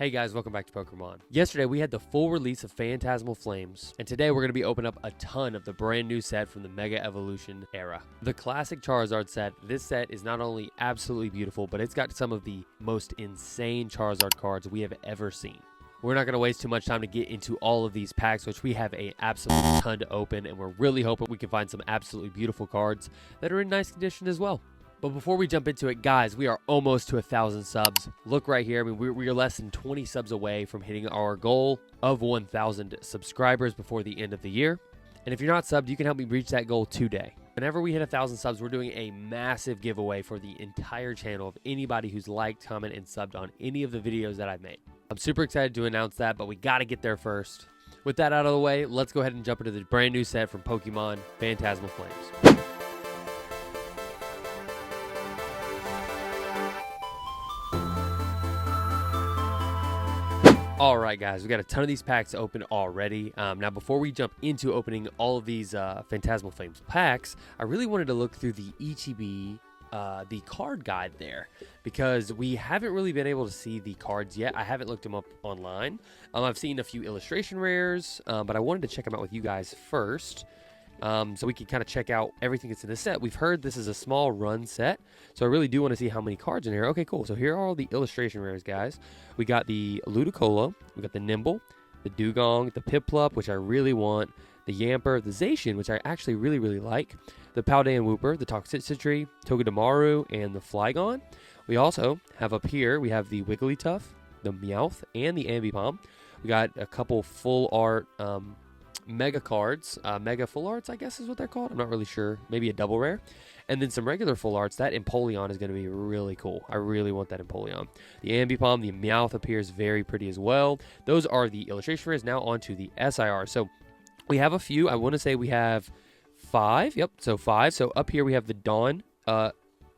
Hey guys, welcome back to Pokemon. Yesterday we had the full release of Phantasmal Flames, and today we're going to be opening up a ton of the brand new set from the Mega Evolution era. The classic Charizard set, this set is not only absolutely beautiful, but it's got some of the most insane Charizard cards we have ever seen. We're not going to waste too much time to get into all of these packs, which we have a absolute ton to open, and we're really hoping we can find some absolutely beautiful cards that are in nice condition as well. But before we jump into it, guys, we are almost to 1,000 subs. Look right here. I mean, we are less than 20 subs away from hitting our goal of 1,000 subscribers before the end of the year. And if you're not subbed, you can help me reach that goal today. Whenever we hit 1,000 subs, we're doing a massive giveaway for the entire channel of anybody who's liked, commented, and subbed on any of the videos that I've made. I'm super excited to announce that, but we got to get there first. With that out of the way, let's go ahead and jump into the brand new set from Pokemon Phantasmal Flames. Alright guys, we got a ton of these packs open already. Now before we jump into opening all of these Phantasmal Flames packs, I really wanted to look through the ETB, the card guide there, because we haven't really been able to see the cards yet. I haven't looked them up online. I've seen a few illustration rares, but I wanted to check them out with you guys first. So we can kind of check out everything that's in the set. We've heard this is a small run set, so I really do want to see how many cards in here. Okay, cool. So here are all the illustration rares, guys. We got the Ludicolo, we got the Nimble, the Dugong, the Piplup, which I really want, the Yamper, the Zacian, which I actually really like, the Paldean Wooper, the Toxicity, Togedemaru, and the Flygon. We also have up here, we have the Wigglytuff, the Meowth, and the Ambipom. We got a couple full art mega cards, mega full arts, I guess is what they're called. I'm not really sure. Maybe a double rare. And then some regular full arts. That Empoleon is going to be really cool. I really want that Empoleon. The Ambipom, the Meowth appears very pretty as well. Those are the illustration rares. Now on to the SIR. So we have a few. I want to say we have 5. Yep, so 5. So up here we have the Dawn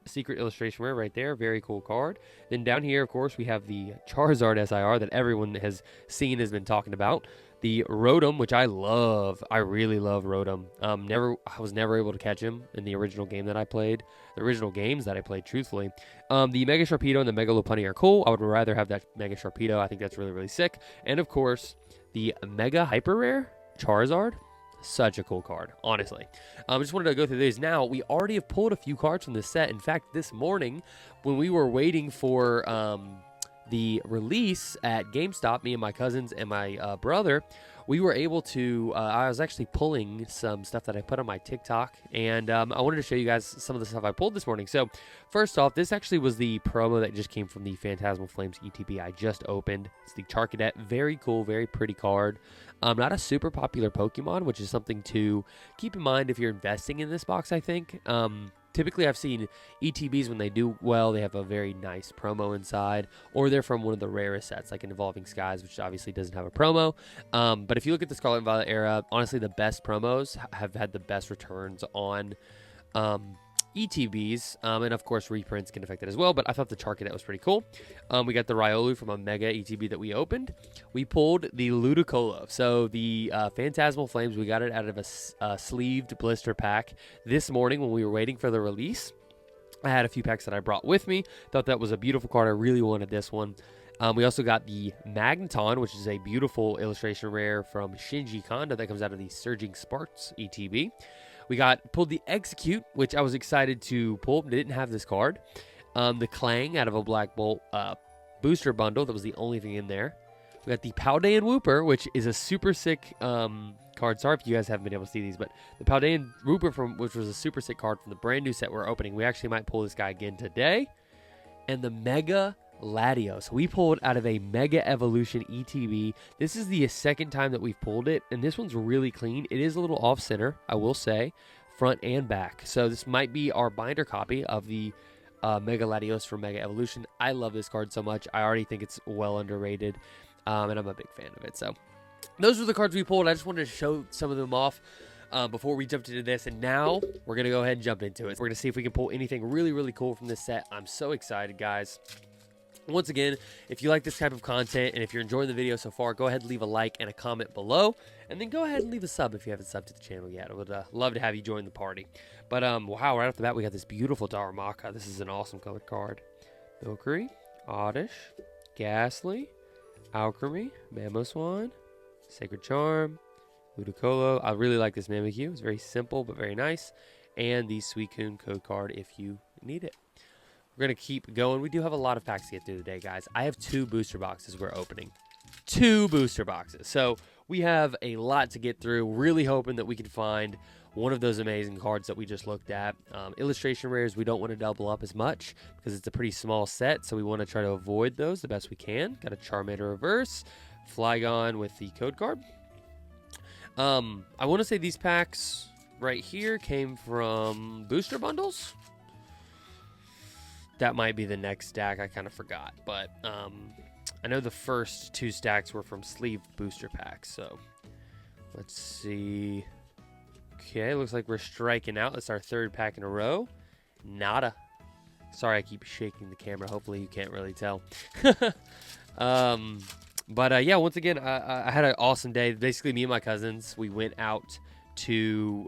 secret illustration rare right there. Very cool card. Then down here, of course, we have the Charizard SIR that everyone has seen, has been talking about. The Rotom, which I love. I really love Rotom. I was never able to catch him in the original game that I played. The original games that I played, truthfully. The Mega Sharpedo and the Mega Lopunny are cool. I would rather have that Mega Sharpedo. I think that's really sick. And of course, the Mega Hyper Rare Charizard. Such a cool card, honestly. I just wanted to go through these now. We already have pulled a few cards from this set. In fact, this morning, when we were waiting for the release at GameStop, me and my cousins and my brother, we were able to, I was actually pulling some stuff that I put on my TikTok, and I wanted to show you guys some of the stuff I pulled this morning. So first off, this actually was the promo that just came from the Phantasmal Flames ETB I just opened. It's the Charcadet. Very cool, very pretty card. Not a super popular Pokemon, which is something to keep in mind if you're investing in this box, I think. Typically, I've seen ETBs, when they do well, they have a very nice promo inside, or they're from one of the rarest sets, like an Evolving Skies, which obviously doesn't have a promo. But if you look at the Scarlet and Violet era, honestly, the best promos have had the best returns on ETBs, and of course reprints can affect it as well, but I thought the Charcadet was pretty cool. We got the Riolu from a Mega ETB that we opened. We pulled the Ludicolo. So the Phantasmal Flames, we got it out of a sleeved blister pack this morning when we were waiting for the release. I had a few packs that I brought with me. Thought that was a beautiful card. I really wanted this one. We also got the Magneton, which is a beautiful illustration rare from Shinji Kanda that comes out of the Surging Sparks ETB. We pulled the Execute, which I was excited to pull, but didn't have this card. The Clang out of a Black Bolt booster bundle. That was the only thing in there. We got the Paldean Wooper, which is a super sick card. Sorry if you guys haven't been able to see these, but the Paldean Wooper, which was a super sick card from the brand new set we're opening. We actually might pull this guy again today. And the Mega Latios. We pulled out of a Mega Evolution ETB. This is the second time that we've pulled it, and this one's really clean. It is a little off-center, I will say, front and back. So this might be our binder copy of the Mega Latios from Mega Evolution. I love this card so much. I already think it's well underrated, and I'm a big fan of it. So those were the cards we pulled. I just wanted to show some of them off before we jumped into this, and now we're going to go ahead and jump into it. We're going to see if we can pull anything really cool from this set. I'm so excited, guys. Once again, if you like this type of content and if you're enjoying the video so far, go ahead and leave a like and a comment below. And then go ahead and leave a sub if you haven't subbed to the channel yet. I would love to have you join the party. But, wow, right off the bat, we got this beautiful Darumaka. This is an awesome colored card. Valkyrie, Oddish, Ghastly, Alchemy, Mamoswine, Sacred Charm, Ludicolo. I really like this Mimikyu. It's very simple but very nice. And the Suicune code card if you need it. We're going to keep going. We do have a lot of packs to get through today, guys. I have 2 booster boxes we're opening. 2 booster boxes. So we have a lot to get through. Really hoping that we can find one of those amazing cards that we just looked at. Illustration rares, we don't want to double up as much because it's a pretty small set. So we want to try to avoid those the best we can. Got a Charmander reverse. Flygon with the code card. I want to say these packs right here came from booster bundles. That might be the next stack. I kind of forgot. But I know the first 2 stacks were from sleeve booster packs. So let's see. Okay, looks like we're striking out. That's our 3rd pack in a row. Nada. Sorry, I keep shaking the camera. Hopefully you can't really tell. But yeah, once again, I had an awesome day. Basically, me and my cousins, we went out to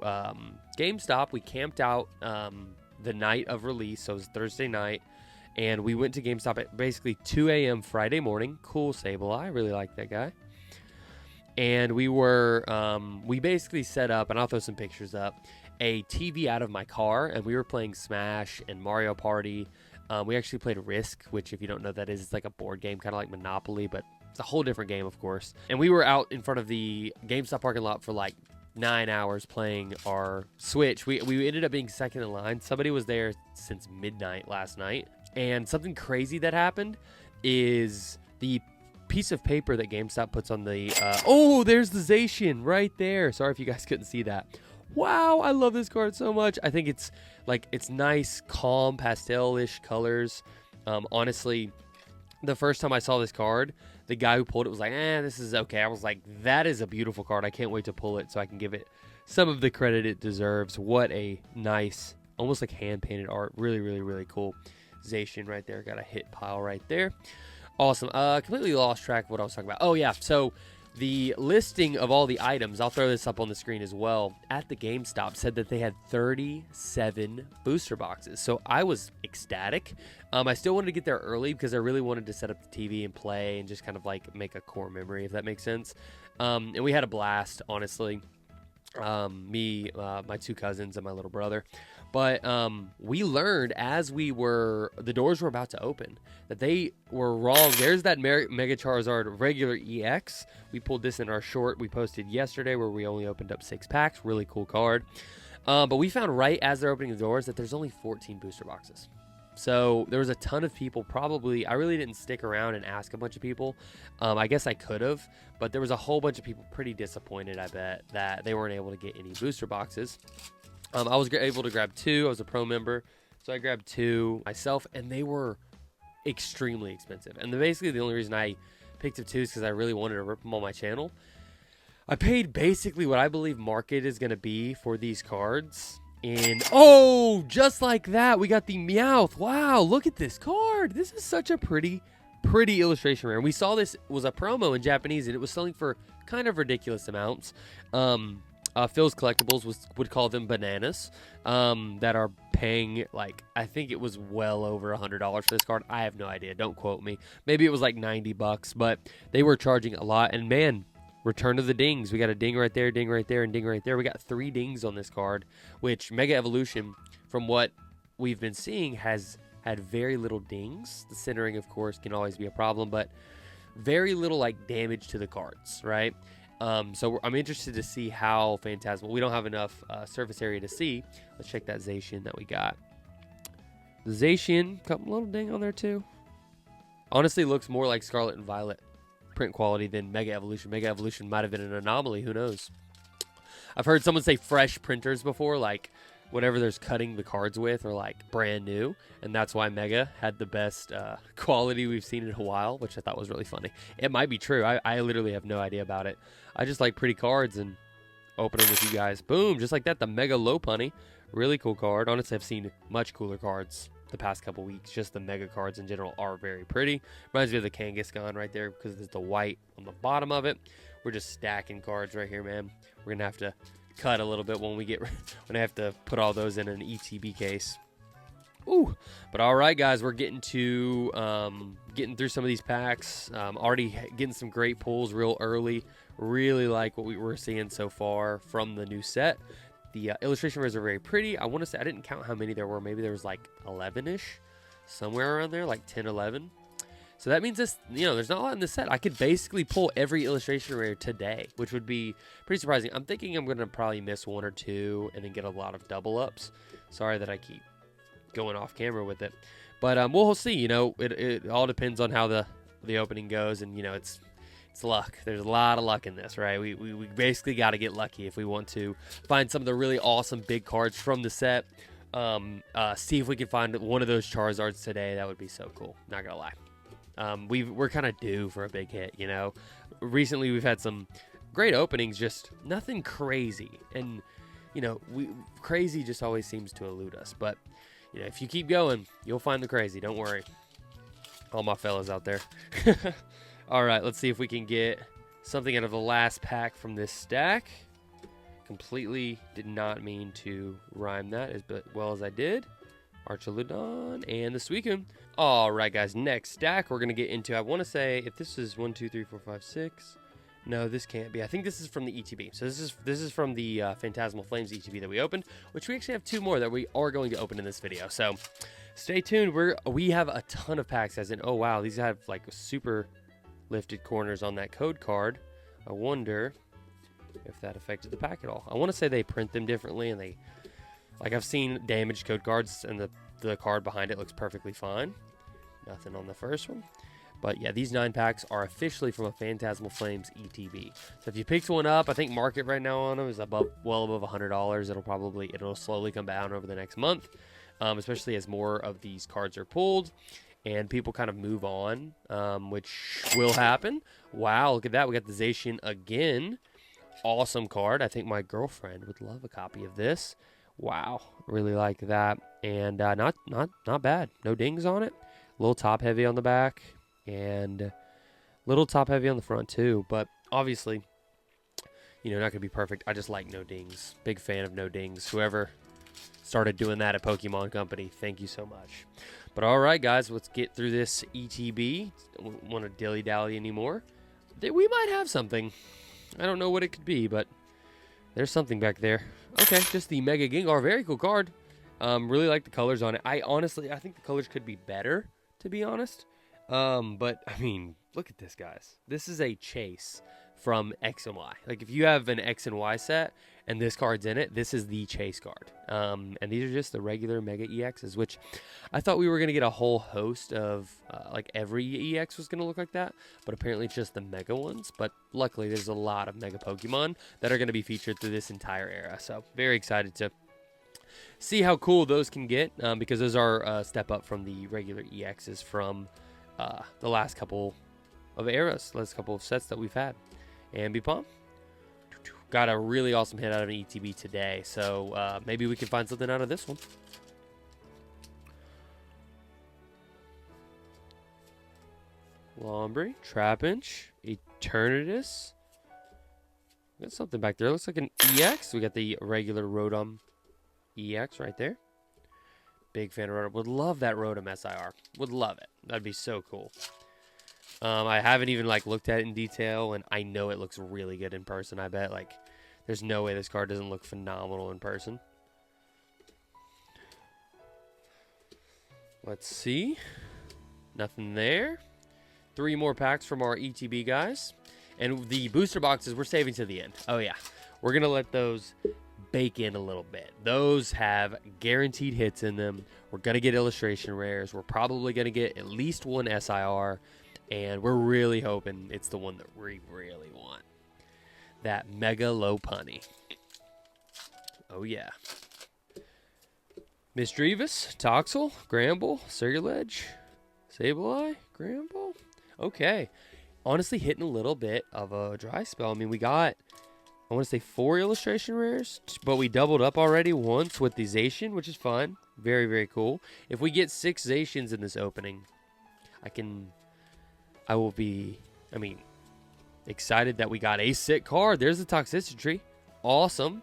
GameStop. We camped out the night of release, so it was Thursday night. And we went to GameStop at basically 2 a.m. Friday morning. Cool Sableye. I really like that guy. And we were, we basically set up, and I'll throw some pictures up, a TV out of my car, and we were playing Smash and Mario Party. We actually played Risk, which if you don't know what that is, it's like a board game, kind of like Monopoly, but it's a whole different game, of course. And we were out in front of the GameStop parking lot for like 9 hours playing our Switch. We ended up being second in line. Somebody was there since midnight last night. And something crazy that happened is the piece of paper that GameStop puts on the oh, there's the Zacian right there. Sorry if you guys couldn't see that. Wow, I love this card so much. I think it's like, it's nice, calm, pastel-ish colors. Honestly, the first time I saw this card, the guy who pulled it was like, this is okay. I was like, that is a beautiful card. I can't wait to pull it so I can give it some of the credit it deserves. What a nice, almost like hand-painted art. Really, really, really cool. Zacian right there. Got a hit pile right there. Awesome. Completely lost track of what I was talking about. Oh, yeah. So the listing of all the items, I'll throw this up on the screen as well, at the GameStop said that they had 37 booster boxes. So I was ecstatic. I still wanted to get there early because I really wanted to set up the TV and play and just kind of like make a core memory, if that makes sense. And we had a blast, honestly. Me, my 2 cousins, and my little brother. But we learned as the doors were about to open, that they were wrong. There's that Mega Charizard regular EX. We pulled this in our short we posted yesterday where we only opened up 6 packs. Really cool card. But we found right as they're opening the doors that there's only 14 booster boxes. So there was a ton of people. Probably, I really didn't stick around and ask a bunch of people. I guess I could have, but there was a whole bunch of people pretty disappointed, I bet, that they weren't able to get any booster boxes. I was able to grab 2. I was a pro member, so I grabbed 2 myself, and they were extremely expensive. And basically the only reason I picked up 2 is because I really wanted to rip them on my channel. I paid basically what I believe market is going to be for these cards. Oh, just like that, we got the Meowth. Wow, look at this card. This is such a pretty illustration rare. And we saw this was a promo in Japanese, and it was selling for kind of ridiculous amounts. Phil's Collectibles would call them bananas, that are paying, like, I think it was well over $100 for this card. I have no idea. Don't quote me. Maybe it was like $90, but they were charging a lot. And man, return to the dings. We got a ding right there, and ding right there. We got 3 dings on this card, which Mega Evolution, from what we've been seeing, has had very little dings. The centering, of course, can always be a problem, but very little like damage to the cards, right? So I'm interested to see how Phantasmal. We don't have enough surface area to see. Let's check that Zacian that we got. The Zacian, couple little ding on there too. Honestly, looks more like Scarlet and Violet print quality than Mega Evolution. Mega Evolution might have been an anomaly. Who knows? I've heard someone say fresh printers before, like whatever there's cutting the cards with, or like brand new, and that's why Mega had the best quality we've seen in a while, which I thought was really funny. It might be true. I literally have no idea about it. I just like pretty cards and open them with you guys. Boom, just like that. The Mega Lopunny, really cool card. Honestly, I've seen much cooler cards the past couple weeks. Just the Mega cards in general are very pretty. Reminds me of the Kangaskhan right there because there's the white on the bottom of it. We're just stacking cards right here, man. We're gonna have to cut a little bit when I have to put all those in an ETB case. Ooh, but all right, guys, we're getting through some of these packs. Already getting some great pulls real early. Really like what we were seeing so far from the new set. The illustration rares are very pretty. I want to say, I didn't count how many there were. Maybe there was like 11-ish, somewhere around there, like 10, 11. So that means this, there's not a lot in this set. I could basically pull every illustration rare today, which would be pretty surprising. I'm thinking I'm going to probably miss one or two and then get a lot of double ups. Sorry that I keep going off camera with it, but we'll see. It all depends on how the opening goes, and it's luck. There's a lot of luck in this, right? We basically got to get lucky if we want to find some of the really awesome big cards from the set. See if we can find one of those Charizards today. That would be so cool, not gonna lie. We're kind of due for a big hit. Recently we've had some great openings, just nothing crazy, and crazy just always seems to elude us. But if you keep going, you'll find the crazy. Don't worry, all my fellas out there. All right, let's see if we can get something out of the last pack from this stack. Completely did not mean to rhyme that as well as I did. Archaludon and the Suicune. All right, guys, next stack we're going to get into. I want to say if this is 1, 2, 3, 4, 5, 6. No, this can't be. I think this is from the ETB. So this is from the Phantasmal Flames ETB that we opened, which we actually have 2 more that we are going to open in this video. So stay tuned. We have a ton of packs, as in, oh, wow, these have like super lifted corners on that code card. I wonder if that affected the pack at all. I want to say they print them differently, and they, like, I've seen damaged code cards, and the card behind it looks perfectly fine. Nothing on the first one. But yeah, these 9 packs are officially from a Phantasmal Flames ETB. So if you picked one up, I think market right now on them is well above $100. It'll slowly come down over the next month, especially as more of these cards are pulled and people kind of move on, which will happen. Wow, look at that. We got the Zacian again. Awesome card. I think my girlfriend would love a copy of this. Wow, really like that. And not bad. No dings on it. A little top heavy on the back and little top heavy on the front too. But obviously, not going to be perfect. I just like no dings. Big fan of no dings. Whoever started doing that at Pokemon Company, thank you so much. But all right, guys, let's get through this ETB. Don't want to dilly-dally anymore. We might have something. I don't know what it could be, but there's something back there. Okay, just the Mega Gengar. Very cool card. Really like the colors on it. I think the colors could be better, to be honest. But, I mean, look at this, guys. This is a chase from X and Y. Like, if you have an X and Y set and this card's in it, this is the chase card. And these are just the regular Mega EXs, which I thought we were going to get a whole host of, like, every EX was going to look like that. But apparently it's just the Mega ones. But luckily, there's a lot of Mega Pokemon that are going to be featured through this entire era. So, very excited to see how cool those can get, because those are a step up from the regular EXs from the last couple of eras, last couple of sets that we've had. Ambipom got a really awesome hit out of an ETB today, so maybe we can find something out of this one. Lombre, Trapinch, Eternatus. Got something back there. Looks like an EX. We got the regular Rotom EX right there. Big fan of Rotom. Would love that Rotom SIR. Would love it. That'd be so cool. I haven't even looked at it in detail, and I know it looks really good in person. I bet there's no way this card doesn't look phenomenal in person. Let's see. Nothing there. 3 more packs from our ETB guys. And the booster boxes we're saving to the end. Oh yeah. We're going to let those bake in a little bit. Those have guaranteed hits in them. We're going to get illustration rares. We're probably going to get at least one SIR. And we're really hoping it's the one that we really want. That Mega Lopunny. Oh, yeah. Misdreavus, Toxel, Gramble, Circuledge, Sableye, Gramble. Okay. Honestly, hitting a little bit of a dry spell. I mean, we got, I want to say 4 illustration rares, but we doubled up already once with the Zacian, which is fun. Very, very cool. If we get 6 Zacians in this opening, I will be, excited that we got a sick card. There's the Toxicity Tree. Awesome.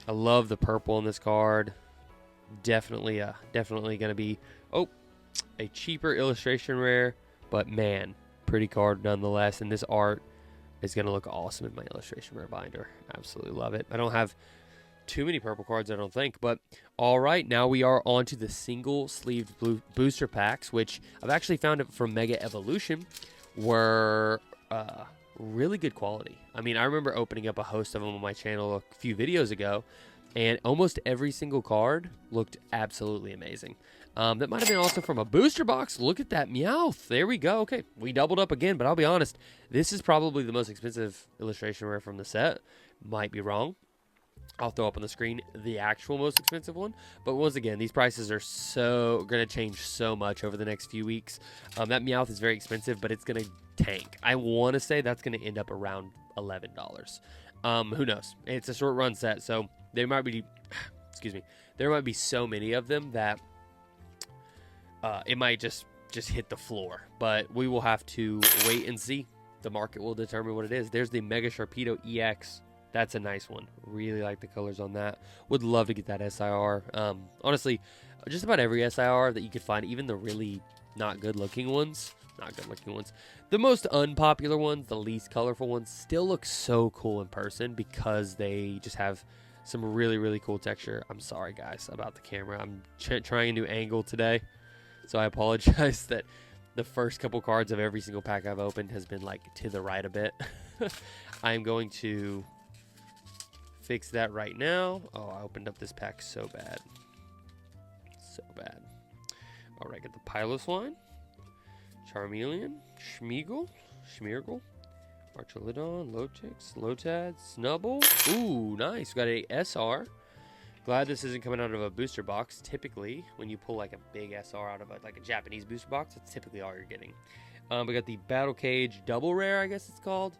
I love the purple in this card. definitely going to be, oh, a cheaper illustration rare, but man, pretty card nonetheless. And this art is going to look awesome in my illustration rare binder. Absolutely love it. I don't have too many purple cards, I don't think. But all right, now we are on to the single sleeved booster packs, which I've actually found it from Mega Evolution were really good quality. I mean, I remember opening up a host of them on my channel a few videos ago, and almost every single card looked absolutely amazing. That might have been also from a booster box. Look at that Meowth. There we go. Okay, we doubled up again, but I'll be honest, this is probably the most expensive illustration rare from the set. Might be wrong. I'll throw up on the screen the actual most expensive one. But once again, these prices are going to change so much over the next few weeks. That Meowth is very expensive, but it's going to tank. I want to say that's going to end up around $11. Who knows? It's a short run set, so there might be, excuse me, there might be so many of them that it might just hit the floor. But we will have to wait and see. The market will determine what it is. There's the Mega Sharpedo EX. That's a nice one. Really like the colors on that. Would love to get that SIR. Honestly, just about every SIR that you could find, even the really not good looking ones, the most unpopular ones, the least colorful ones, still look so cool in person because they just have some really, really cool texture. I'm sorry, guys, about the camera. I'm trying a new angle today, so I apologize that the first couple cards of every single pack I've opened has been like to the right a bit. I'm going to fix that right now. Oh, I opened up this pack so bad. So bad. All right, get the Piloswine, Charmeleon, Schmeargle, Archelodon, Lotix, Lotad, Snubble. Ooh, nice. We got a SR. Glad this isn't coming out of a booster box. Typically, when you pull like a big SR out of like a Japanese booster box, that's typically all you're getting. We got the Battle Cage Double Rare, I guess it's called.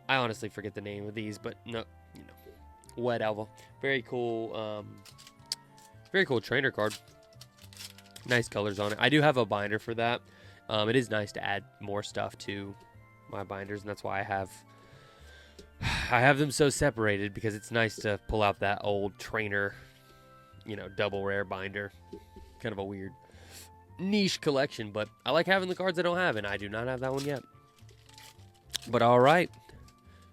I honestly forget the name of these, but no, you know. Wet Alva. Very cool trainer card. Nice colors on it. I do have a binder for that. It is nice to add more stuff to my binders, and that's why I have them so separated, because it's nice to pull out that old trainer, double rare binder. Kind of a weird niche collection, but I like having the cards I don't have, and I do not have that one yet. But all right.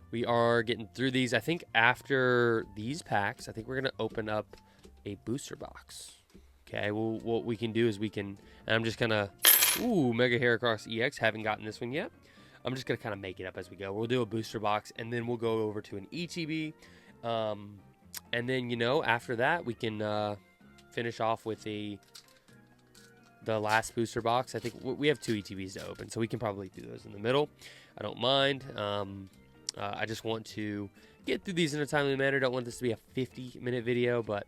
We are getting through these. I think after these packs, I think we're going to open up a booster box. Okay, well, what we can do is and I'm just going to, Mega Heracross EX, haven't gotten this one yet. I'm just going to kind of make it up as we go. We'll do a booster box, and then we'll go over to an ETB. And then, after that, we can finish off with the last booster box. I think we have 2 ETBs to open, so we can probably do those in the middle. I don't mind. I just want to get through these in a timely manner. Don't want this to be a 50-minute video, but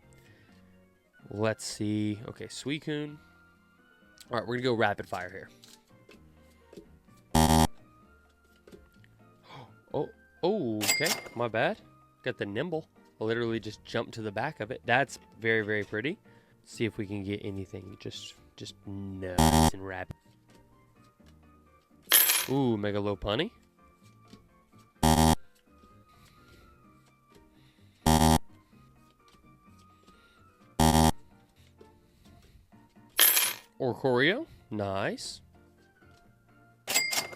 let's see. Okay, Suicune. All right, we're going to go rapid fire here. Oh, okay. My bad. Got the Nimble. I literally just jumped to the back of it. That's very, very pretty. See if we can get anything just nice and rapid. Ooh, Mega Lopunny. Oricorio, nice.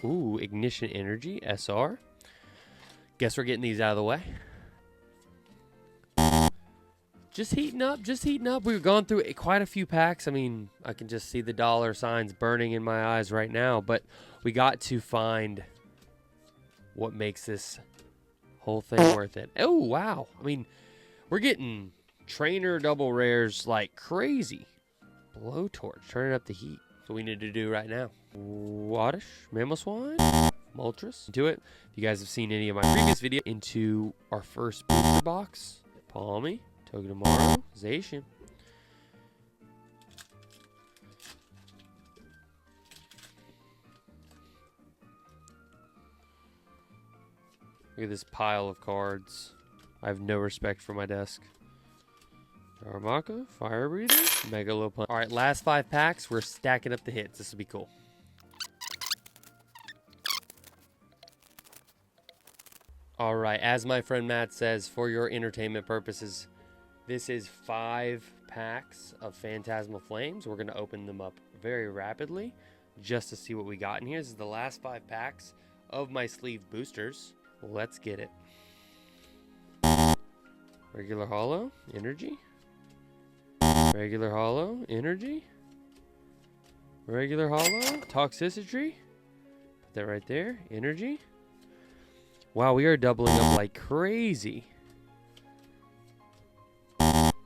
Ooh, Ignition Energy, SR. Guess we're getting these out of the way. Just heating up. We've gone through quite a few packs. I mean, I can just see the dollar signs burning in my eyes right now, but we got to find what makes this whole thing worth it. Oh, wow. I mean, we're getting trainer double rares like crazy. Blowtorch, turning up the heat. That's what we need to do right now. Oddish, Mamoswine, Moltres. Do it. If you guys have seen any of my previous videos, into our first booster box. Palmy, Togedemaru, Zacian. Look at this pile of cards. I have no respect for my desk. Darumaka, Fire Breather, Mega Lopunny. All right, last 5 packs. We're stacking up the hits. This will be cool. All right, as my friend Matt says, for your entertainment purposes, this is 5 packs of Phantasmal Flames. We're going to open them up very rapidly just to see what we got in here. This is the last 5 packs of my sleeve boosters. Let's get it. Regular holo, energy. Regular holo, energy. Regular holo, toxicity. Put that right there, energy. Wow, we are doubling up like crazy.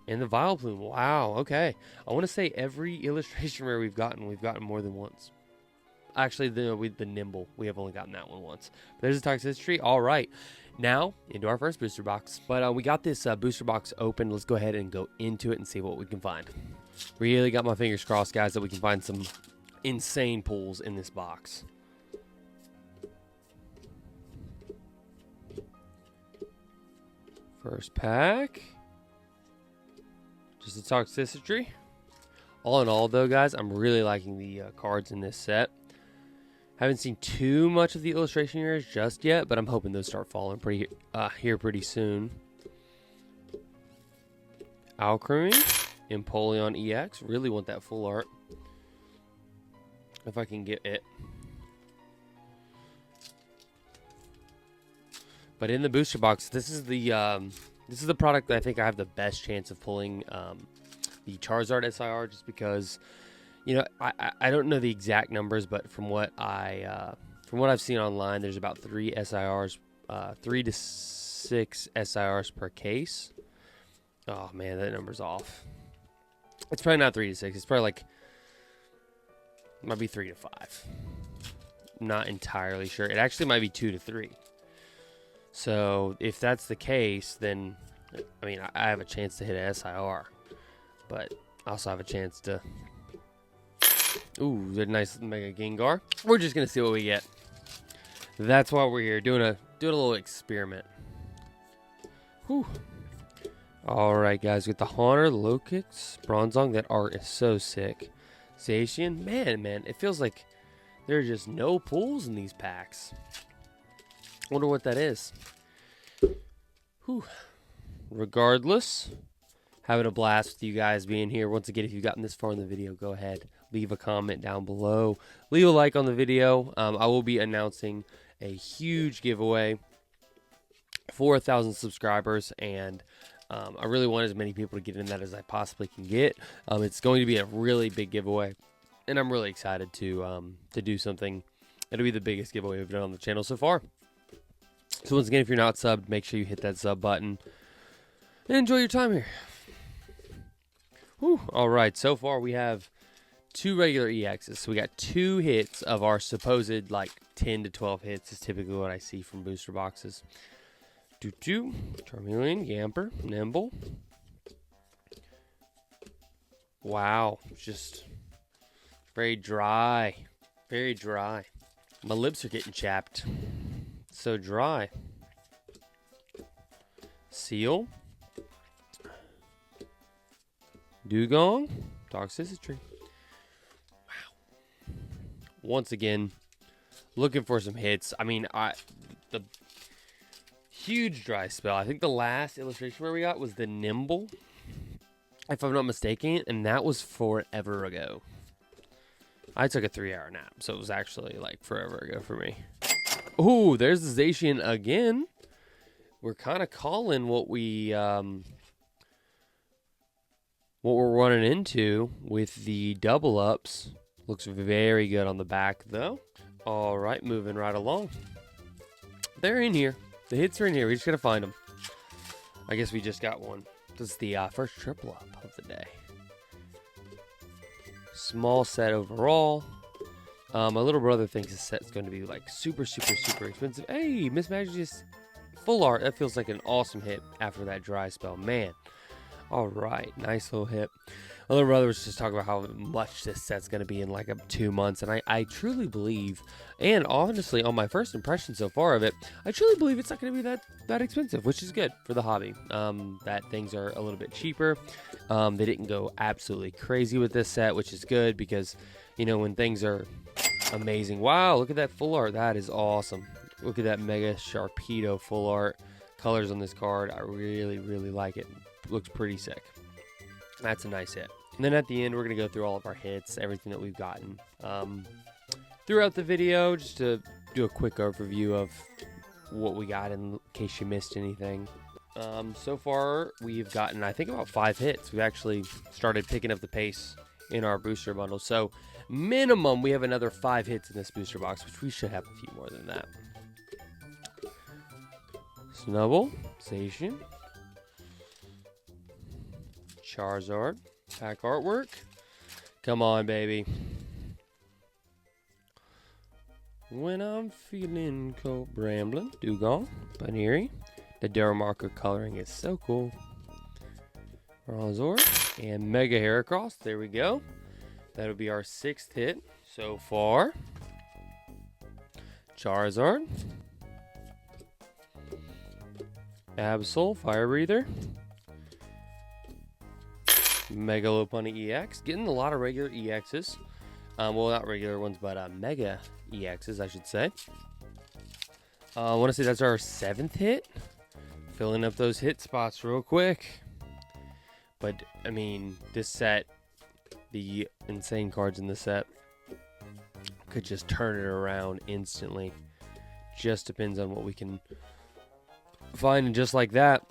And the Vile Plume, wow, okay. I want to say every illustration rare we've gotten more than once. Actually, the Nimble, we have only gotten that one once. But there's a toxicity. All right, now into our first booster box. But we got this booster box open. Let's go ahead and go into it and see what we can find. Really got my fingers crossed, guys, that we can find some insane pulls in this box. First pack. Just a toxicity. All in all, though, guys, I'm really liking the cards in this set. Haven't seen too much of the illustration areas just yet, but I'm hoping those start falling here pretty soon. Alchemy, Empoleon EX. Really want that full art. If I can get it. But in the booster box, this is the product that I think I have the best chance of pulling the Charizard SIR, just because, you know, I don't know the exact numbers, but from what I've seen online, there's about 3 SIRs, 3 to 6 SIRs per case. Oh man, that number's off. It's probably not 3 to 6. It's probably like, might be 3 to 5. I'm not entirely sure. It actually might be 2 to 3. So if that's the case, then I mean, I have a chance to hit a SIR, but I also have a chance to. Ooh, a nice Mega Gengar. We're just gonna see what we get. That's why we're here, doing a little experiment. Whew. All right, guys, with the Haunter, Lokix, Bronzong. That art is so sick. Zacian, man, it feels like there are just no pulls in these packs. Wonder what that is. Whew. Regardless, having a blast with you guys being here. Once again, if you've gotten this far in the video, go ahead, leave a comment down below. Leave a like on the video. I will be announcing a huge giveaway for 1,000 subscribers, and I really want as many people to get in that as I possibly can get. It's going to be a really big giveaway, and I'm really excited to do something. It'll be the biggest giveaway we've done on the channel so far. So once again, if you're not subbed, make sure you hit that sub button and enjoy your time here. Whew. All right, so far we have 2 regular EXs. So we got 2 hits of our supposed like 10 to 12 hits is typically what I see from booster boxes. Charmeleon, Yamper, Nimble. Wow, just very dry. Very dry. My lips are getting chapped. So dry. Seal. Dugong. Toxicity. Wow. Once again, looking for some hits. I mean, the huge dry spell. I think the last illustration where we got was the Nimble, if I'm not mistaken, and that was forever ago. I took a 3-hour nap, so it was actually like forever ago for me. Ooh, there's the Zacian again. We're kind of calling what we're running into with the double ups. Looks very good on the back though. All right, moving right along. They're in here. The hits are in here. We just gotta find them. I guess we just got one. This is the first triple up of the day. Small set overall. My little brother thinks this set's going to be like super expensive. Hey, Miss Magic, full art. That feels like an awesome hit after that dry spell. Man. All right. Nice little hit. My little brother was just talking about how much this set's going to be in like 2 months. And I truly believe, and honestly, on my first impression so far of it, I truly believe it's not going to be that expensive, which is good for the hobby. That things are a little bit cheaper. They didn't go absolutely crazy with this set, which is good because, you know, when things are amazing. Wow, look at that full art. That is awesome. Look at that Mega Sharpedo full art colors on this card. I really like it. Looks pretty sick. That's a nice hit. And then at the end, we're going to go through all of our hits, everything that we've gotten throughout the video, just to do a quick overview of what we got in case you missed anything. So far, we've gotten, I think, about 5 hits. We've actually started picking up the pace in our booster bundle. So minimum, we have another 5 hits in this booster box, which we should have a few more than that. Snubbull, Zacian, Charizard, pack artwork. Come on, baby. When I'm feeling cold, Bramblin, Dugong, Baneri. The Darrow marker coloring is so cool. Bronzor and Mega Heracross. There we go. That'll be our 6th hit so far. Charizard. Absol, Fire Breather. Mega Lopunny EX. Getting a lot of regular EXs. Well, not regular ones, but Mega EXs, I should say. I want to say that's our 7th hit. Filling up those hit spots real quick. But, I mean, this set, the insane cards in this set, could just turn it around instantly. Just depends on what we can find. And just like that,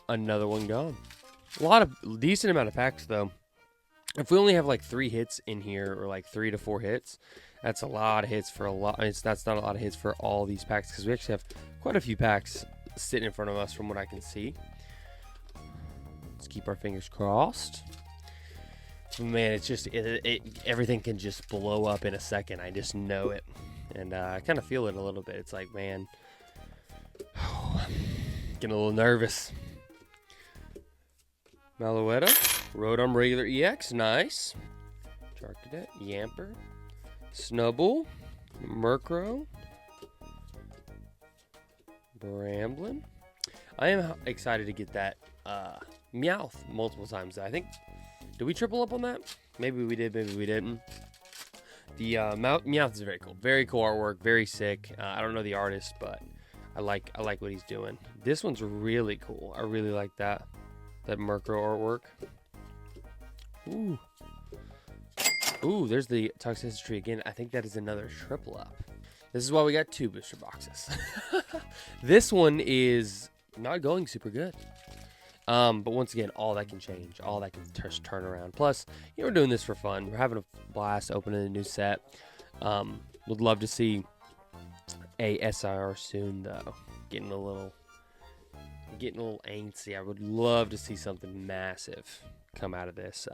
another one gone. Decent amount of packs, though. If we only have like 3 hits in here, or like 3 to 4 hits, that's a lot of hits for a lot. That's not a lot of hits for all these packs, because we actually have quite a few packs sitting in front of us from what I can see. Let's keep our fingers crossed. Man, it's just everything can just blow up in a second. I just know it, and I kind of feel it a little bit. It's like, man, getting a little nervous. Malouetta, Rotom regular EX, nice. Charcadet, Yamper, Snubbull, Murkrow, Bramblin. I am excited to get that Meowth multiple times. I think, did we triple up on that? Maybe we did, maybe we didn't. The Meowth is very cool. Very cool artwork, very sick. I don't know the artist, but I like what he's doing. This one's really cool. I really like that Murkrow artwork. Ooh. Ooh, there's the Toxicity Tree again. I think that is another triple up. This is why we got 2 booster boxes. This one is not going super good. But once again, all that can change. All that can just turn around. Plus, we're doing this for fun. We're having a blast opening a new set. Would love to see a SIR soon, though. Getting a little antsy. I would love to see something massive come out of this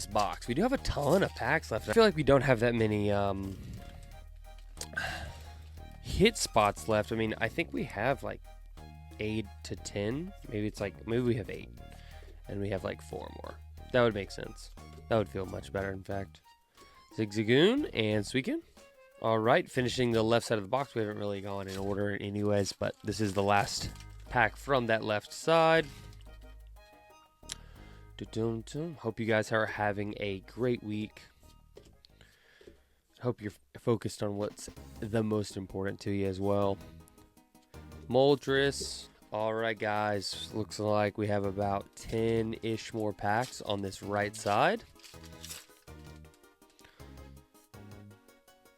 box. We do have a ton of packs left. I feel like we don't have that many hit spots left. I mean, I think we have like 8 to 10. Maybe we have 8 and we have like 4 more. That would make sense. That would feel much better, in fact. Zigzagoon and Suicune. All right, finishing the left side of the box. We haven't really gone in order anyways, but this is the last pack from that left side. Hope you guys are having a great week. Hope you're focused on what's the most important to you as well. Moltres. All right, guys. Looks like we have about 10-ish more packs on this right side.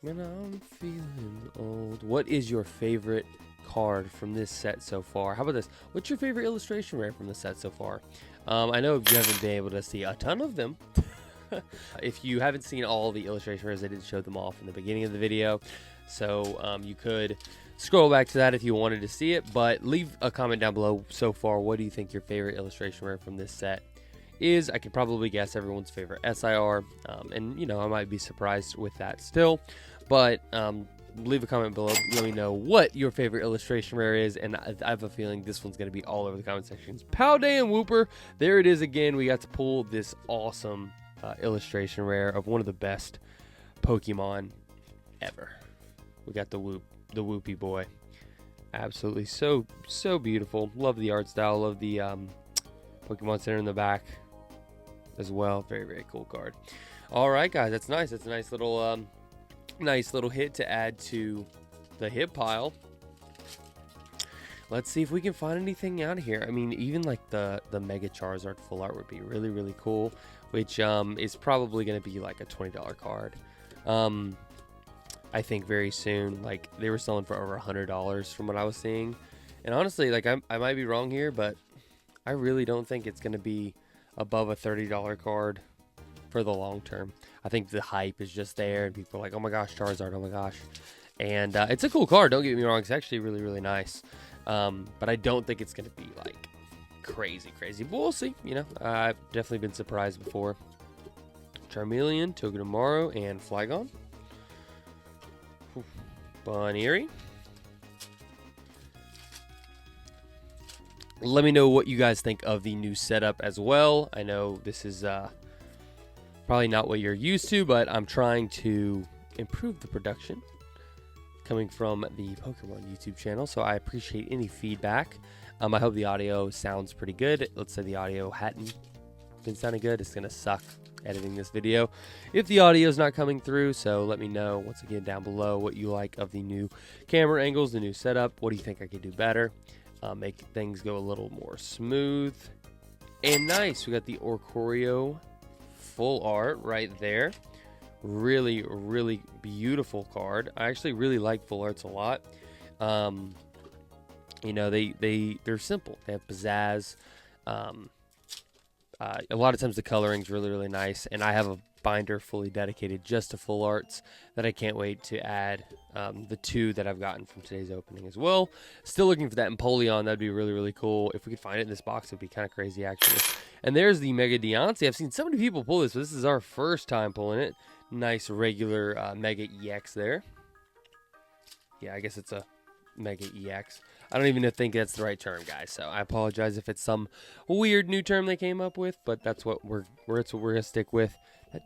When I'm feeling old. What is your favorite card from this set so far? How about this? What's your favorite illustration rare from the set so far? I know you haven't been able to see a ton of them. If you haven't seen all the illustration rares, I did show them off in the beginning of the video. So you could scroll back to that if you wanted to see it. But leave a comment down below so far. What do you think your favorite illustration rare from this set is? I could probably guess everyone's favorite SIR. And, I might be surprised with that still. But leave a comment below. Let me know what your favorite illustration rare is. And I have a feeling this one's going to be all over the comment sections. Paldean Wooper. There it is again. We got to pull this awesome illustration rare of one of the best Pokemon ever. We got the Whoopie boy. Absolutely so beautiful. Love the art style. Love the Pokemon Center in the back as well. Very, very cool card. All right, guys. That's nice. That's a nice little hit to add to the hit pile. let's see if we can find anything out here. I mean, even like the Mega Charizard full art would be really, really cool, which is probably going to be like a $20 card. I think very soon. Like, they were selling for over $100 from what I was seeing. And honestly, like, I might be wrong here, but I really don't think it's going to be above a $30 card for the long term. I think the hype is just there, and people are like, oh my gosh, Charizard, oh my gosh. And it's a cool card, don't get me wrong. It's actually really, really nice. But I don't think it's going to be, like, crazy. But we'll see, you know. I've definitely been surprised before. Charmeleon, Togedemaru, and Flygon. Bonnieri. Let me know what you guys think of the new setup as well. I know this is probably not what you're used to, but I'm trying to improve the production coming from the Pokemon YouTube channel, so I appreciate any feedback. I hope the audio sounds pretty good. Let's say the audio hadn't been sounding good. It's going to suck editing this video if the audio is not coming through, so let me know once again down below what you like of the new camera angles, the new setup. What do you think I could do better? Make things go a little more smooth and nice. We got the Orcorio full art right there. Really, really beautiful card. I actually really like full arts a lot. You know, they're simple. They have pizzazz. A lot of times the coloring's really, really nice, and I have a binder fully dedicated just to full arts that I can't wait to add the 2 that I've gotten from today's opening as well. Still looking for that Empoleon. That'd be really, really cool. If we could find it in this box, it would be kind of crazy, actually. And there's the Mega Deontay. I've seen so many people pull this, but this is our first time pulling it. Nice regular Mega EX there. Yeah, I guess it's a Mega EX. I don't even think that's the right term, guys, so I apologize if it's some weird new term they came up with, but that's what we're gonna stick with. That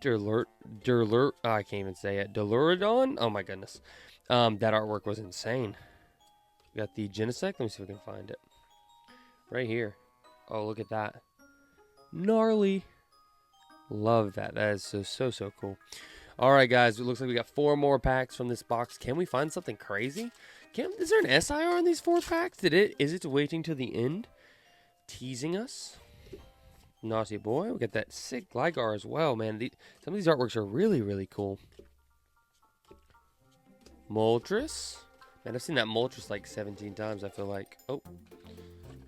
I can't even say it. Dulurodon? Oh my goodness. That artwork was insane. We got the Genesect. Let me see if we can find it. Right here. Oh, look at that. Gnarly. Love that. That is so cool. Alright, guys, it looks like we got 4 more packs from this box. Can we find something crazy? Is there an SIR in these 4 packs? Is it waiting to the end? Teasing us? Naughty boy. We got that sick Gligar as well, man. Some of these artworks are really, really cool. Moltres. Man, I've seen that Moltres like 17 times, I feel like. Oh,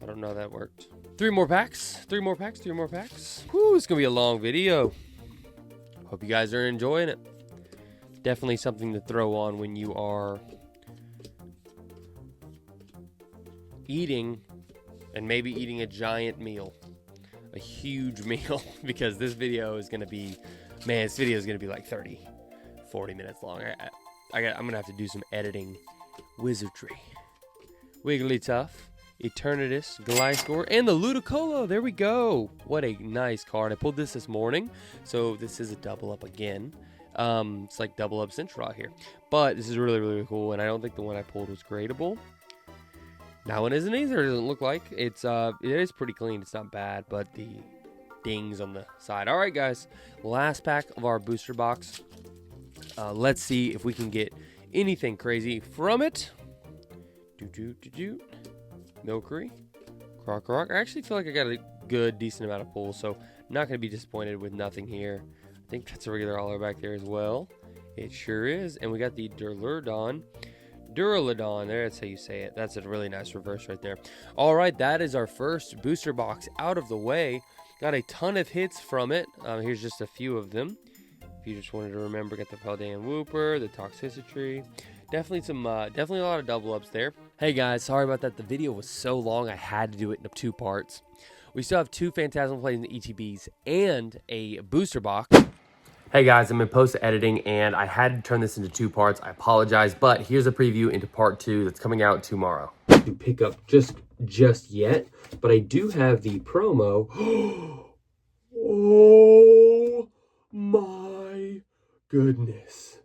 I don't know how that worked. 3 more packs. 3 more packs. Whew, it's going to be a long video. Hope you guys are enjoying it. Definitely something to throw on when you are eating, and maybe eating a giant meal. A huge meal, because this video is going to be, man, this video is going to be like 30, 40 minutes long. I'm going to have to do some editing wizardry. Wigglytuff, Eternatus, Gliscor, and the Ludicolo. There we go. What a nice card. I pulled this morning, so this is a double up again. It's like double up Central out here. But this is really, really cool, and I don't think the one I pulled was gradable. That one isn't either. It doesn't look like it is pretty clean. It's not bad, but the dings on the side. All right, guys, last pack of our booster box. Let's see if we can get anything crazy from it. Milcery, Croc. I actually feel like I got a good, decent amount of pulls, so not going to be disappointed with nothing here. I think that's a regular holler back there as well. It sure is. And we got the Duraludon, that's how you say it. That's a really nice reverse right there. All right, that is our first booster box out of the way. Got a ton of hits from it. Here's just a few of them. If you just wanted to remember, got the Paldean Wooper, the Toxicity. Definitely a lot of double ups there. Hey guys, sorry about that. The video was so long, I had to do it in 2 parts. We still have 2 Phantasmal Flames ETBs and a booster box. Hey guys, I'm in post editing and I had to turn this into 2 parts. I apologize, but here's a preview into part 2 that's coming out tomorrow. To pick up just yet, but I do have the promo. Oh my goodness.